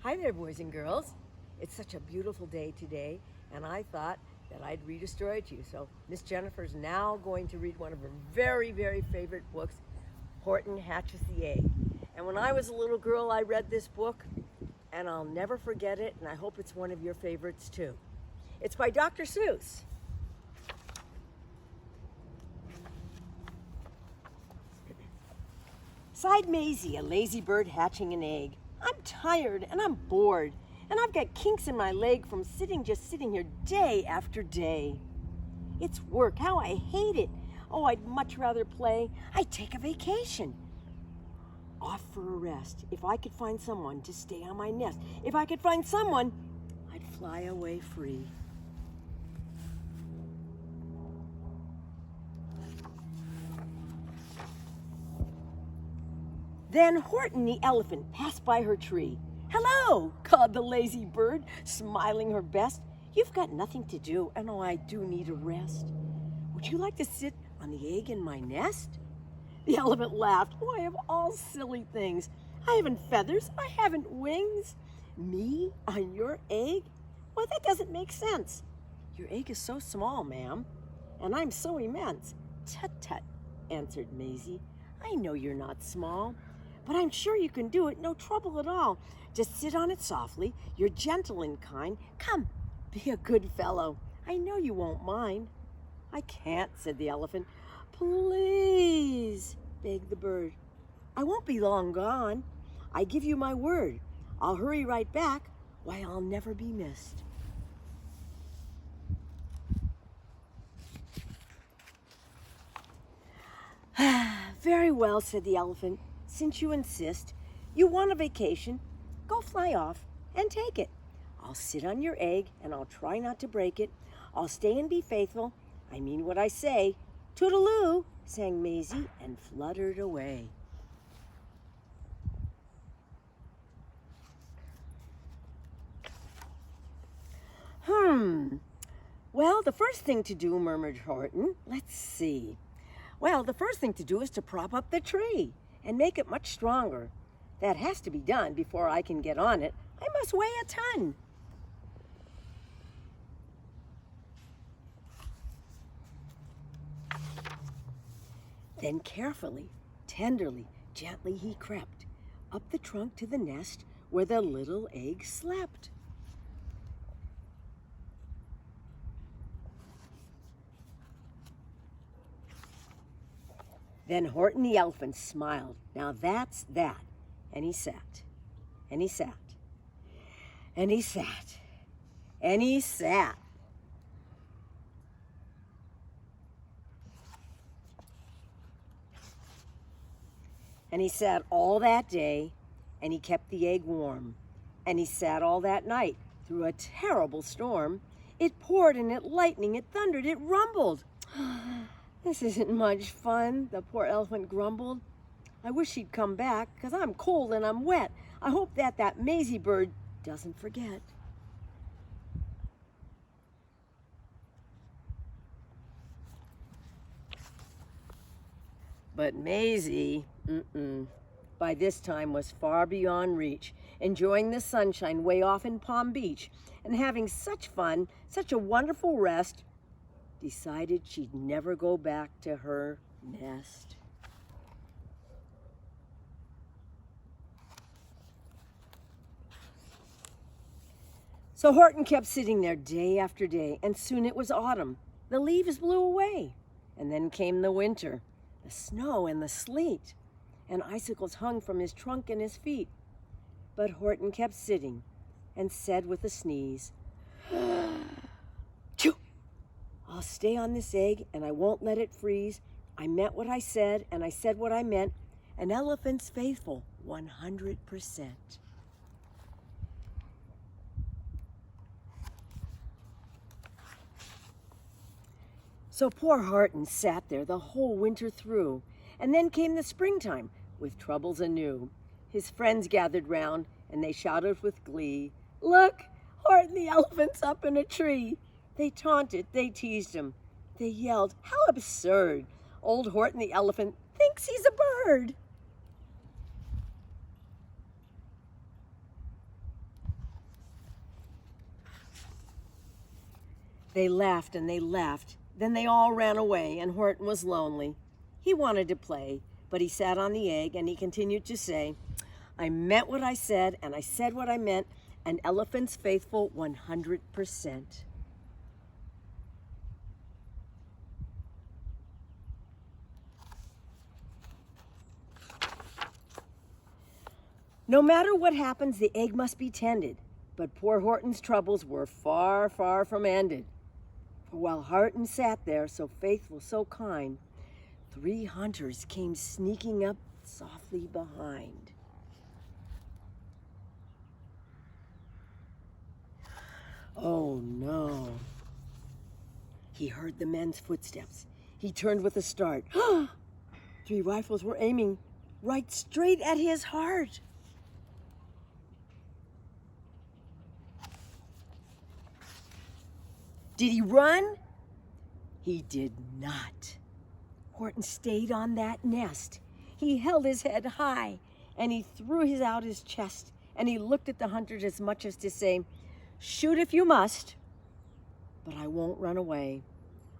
Hi there, boys and girls. It's such a beautiful day today, and I thought that I'd read a story to you. So Miss Jennifer's now going to read one of her very, very favorite books, Horton Hatches the Egg. And when I was a little girl, I read this book, and I'll never forget it, and I hope it's one of your favorites too. It's by Dr. Seuss. Sighed Maisie, a lazy bird hatching an egg. I'm tired and I'm bored, and I've got kinks in my leg from just sitting here day after day. It's work, how I hate it. Oh, I'd much rather play. I'd take a vacation. Off for a rest. If I could find someone to stay on my nest, if I could find someone, I'd fly away free. Then Horton the elephant passed by her tree. "Hello," called the lazy bird, smiling her best. "You've got nothing to do, and oh, I do need a rest. Would you like to sit on the egg in my nest?" The elephant laughed. "Oh, I have all silly things. I haven't feathers, I haven't wings. Me on your egg? Well, that doesn't make sense. Your egg is so small, ma'am, and I'm so immense." "Tut, tut," answered Maisie. "I know you're not small, but I'm sure you can do it, no trouble at all. Just sit on it softly. You're gentle and kind. Come, be a good fellow. I know you won't mind." "I can't," said the elephant. "Please," begged the bird. "I won't be long gone. I give you my word. I'll hurry right back. Why, I'll never be missed." "Very well," said the elephant. "Since you insist, you want a vacation, go fly off and take it. I'll sit on your egg and I'll try not to break it. I'll stay and be faithful. I mean what I say. Toodaloo," sang Maisie and fluttered away. Well, the first thing to do," murmured Horton. "Let's see. Well, the first thing to do is to prop up the tree and make it much stronger. That has to be done before I can get on it. I must weigh a ton." Then carefully, tenderly, gently he crept up the trunk to the nest where the little egg slept. Then Horton the elephant smiled. "Now that's that." And he sat, and he sat, and he sat, and he sat. And he sat all that day, and he kept the egg warm. And he sat all that night through a terrible storm. It poured and it lightened, it thundered, it rumbled. "This isn't much fun," the poor elephant grumbled. "I wish he'd come back, 'cause I'm cold and I'm wet. I hope that Maisie bird doesn't forget." But Maisie, by this time was far beyond reach, enjoying the sunshine way off in Palm Beach and having such fun, such a wonderful rest, decided she'd never go back to her nest. So Horton kept sitting there day after day, and soon it was autumn. The leaves blew away, and then came the winter, the snow and the sleet, and icicles hung from his trunk and his feet. But Horton kept sitting and said with a sneeze, "Choo! I'll stay on this egg and I won't let it freeze. I meant what I said and I said what I meant. An elephant's faithful 100%. So poor Horton sat there the whole winter through, and then came the springtime with troubles anew. His friends gathered round and they shouted with glee, "Look, Horton the elephant's up in a tree." They taunted, they teased him, they yelled, "How absurd! Old Horton the elephant thinks he's a bird." They laughed and they laughed. Then they all ran away, and Horton was lonely. He wanted to play, but he sat on the egg, and he continued to say, I meant what I said, and I said what I meant, an elephant's faithful 100%. No matter what happens, the egg must be tended. But poor Horton's troubles were far, far from ended. For while Horton sat there, so faithful, so kind, 3 hunters came sneaking up softly behind. Oh no. He heard the men's footsteps. He turned with a start. 3 rifles were aiming right straight at his heart. Did he run? He did not. Horton stayed on that nest. He held his head high, and he threw out his chest, and he looked at the hunters as much as to say, shoot if you must, but I won't run away.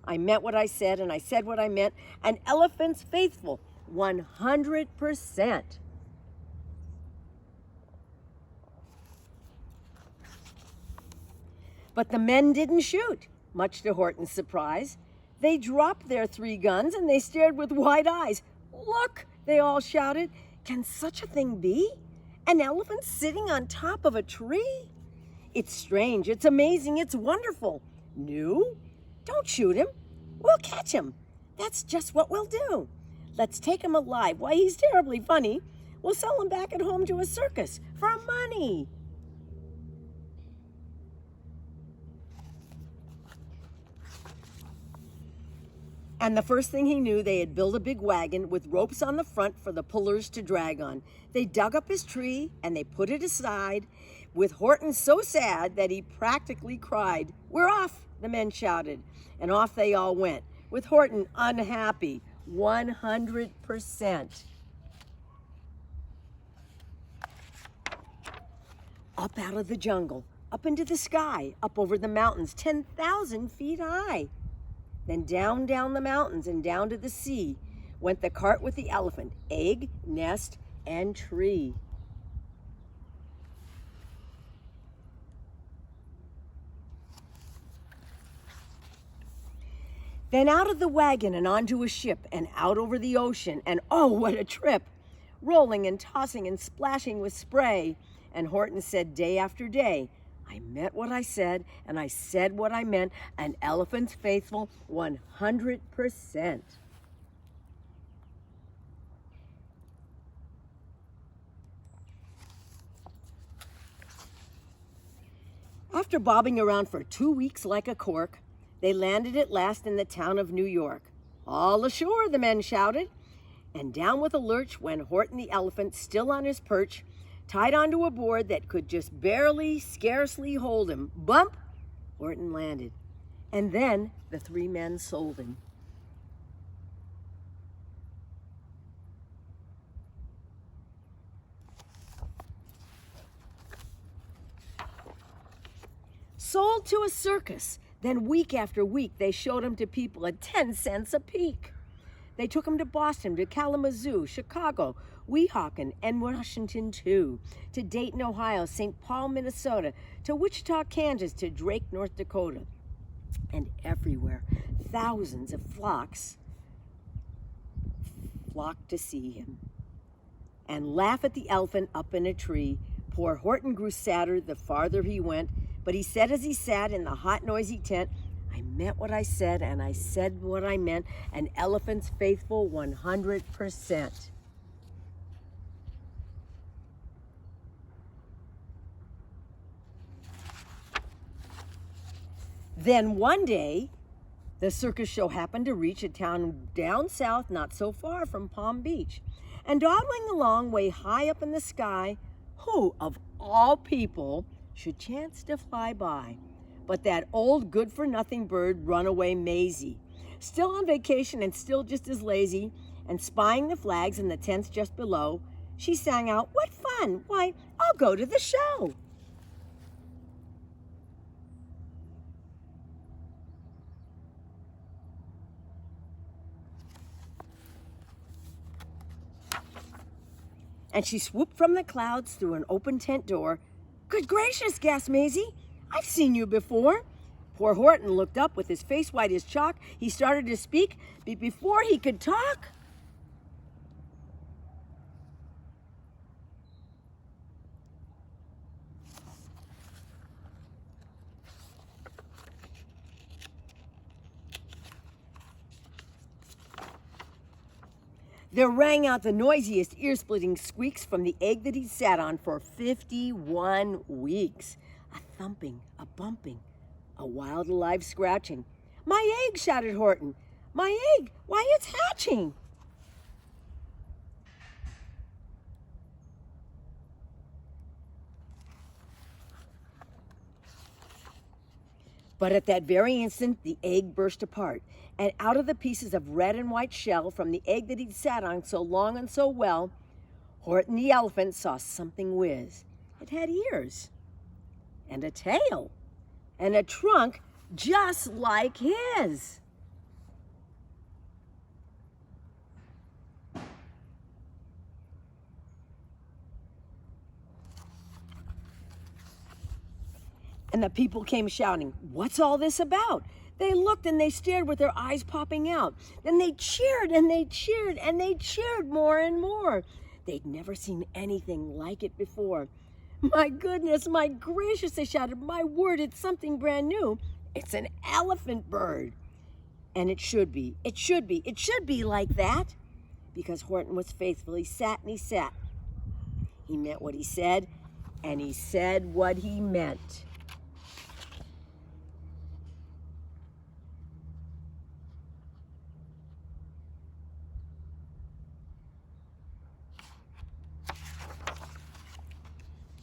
I meant what I said, and I said what I meant. An elephant's faithful, 100%. But the men didn't shoot, much to Horton's surprise. They dropped their 3 guns and they stared with wide eyes. Look, they all shouted, can such a thing be? An elephant sitting on top of a tree? It's strange, it's amazing, it's wonderful. New? Don't shoot him. We'll catch him. That's just what we'll do. Let's take him alive. Why, he's terribly funny. We'll sell him back at home to a circus for money. And the first thing he knew, they had built a big wagon with ropes on the front for the pullers to drag on. They dug up his tree and they put it aside, with Horton so sad that he practically cried. We're off, the men shouted, and off they all went, with Horton unhappy, 100%. Up out of the jungle, up into the sky, up over the mountains, 10,000 feet high. Then down the mountains and down to the sea went the cart with the elephant, egg, nest, and tree. Then out of the wagon and onto a ship and out over the ocean, and oh, what a trip! Rolling and tossing and splashing with spray. And Horton said day after day, I meant what I said, and I said what I meant, an elephant's faithful 100%. After bobbing around for 2 weeks like a cork, they landed at last in the town of New York. All ashore, the men shouted, and down with a lurch went Horton the elephant, still on his perch, tied onto a board that could just barely, scarcely hold him. Bump! Horton landed. And then the 3 men sold him. Sold to a circus. Then week after week, they showed him to people at 10 cents a peek. They took him to Boston, to Kalamazoo, Chicago, Weehawken, and Washington too, to Dayton, Ohio, St. Paul, Minnesota, to Wichita, Kansas, to Drake, North Dakota. And everywhere, thousands of flocks flocked to see him and laugh at the elephant up in a tree. Poor Horton grew sadder the farther he went, but he said as he sat in the hot, noisy tent, I meant what I said, and I said what I meant, an elephant's faithful 100%. Then one day, the circus show happened to reach a town down south, not so far from Palm Beach. And dawdling along way high up in the sky, who, of all people, should chance to fly by but that old good-for-nothing bird, Runaway Maisie, still on vacation and still just as lazy, and spying the flags in the tents just below, she sang out, what fun! Why, I'll go to the show. and she swooped from the clouds through an open tent door. "Good gracious," gasped Maisie. "I've seen you before." Poor Horton looked up with his face white as chalk. He started to speak, but before he could talk, there rang out the noisiest, ear-splitting squeaks from the egg that he'd sat on for 51 weeks. A thumping, a bumping, a wild, alive scratching. "My egg!" shouted Horton. "My egg! Why, it's hatching!" But at that very instant, the egg burst apart, and out of the pieces of red and white shell from the egg that he'd sat on so long and so well, Horton the elephant saw something whiz. It had ears, and a tail, and a trunk just like his. And the people came shouting, "What's all this about?" They looked and they stared with their eyes popping out. Then they cheered and they cheered and they cheered more and more. They'd never seen anything like it before. "My goodness, my gracious," they shouted. "My word, it's something brand new. It's an elephant bird." And it should be like that. Because Horton was faithful. He sat and he sat. He meant what he said, and he said what he meant.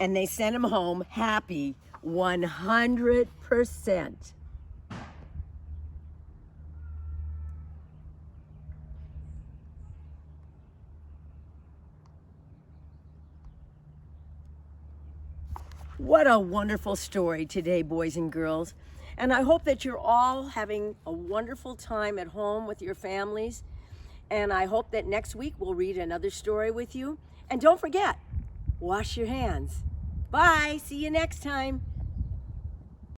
And they sent him home happy 100%. What a wonderful story today, boys and girls. And I hope that you're all having a wonderful time at home with your families. And I hope that next week we'll read another story with you. And don't forget, wash your hands. Bye. See you next time.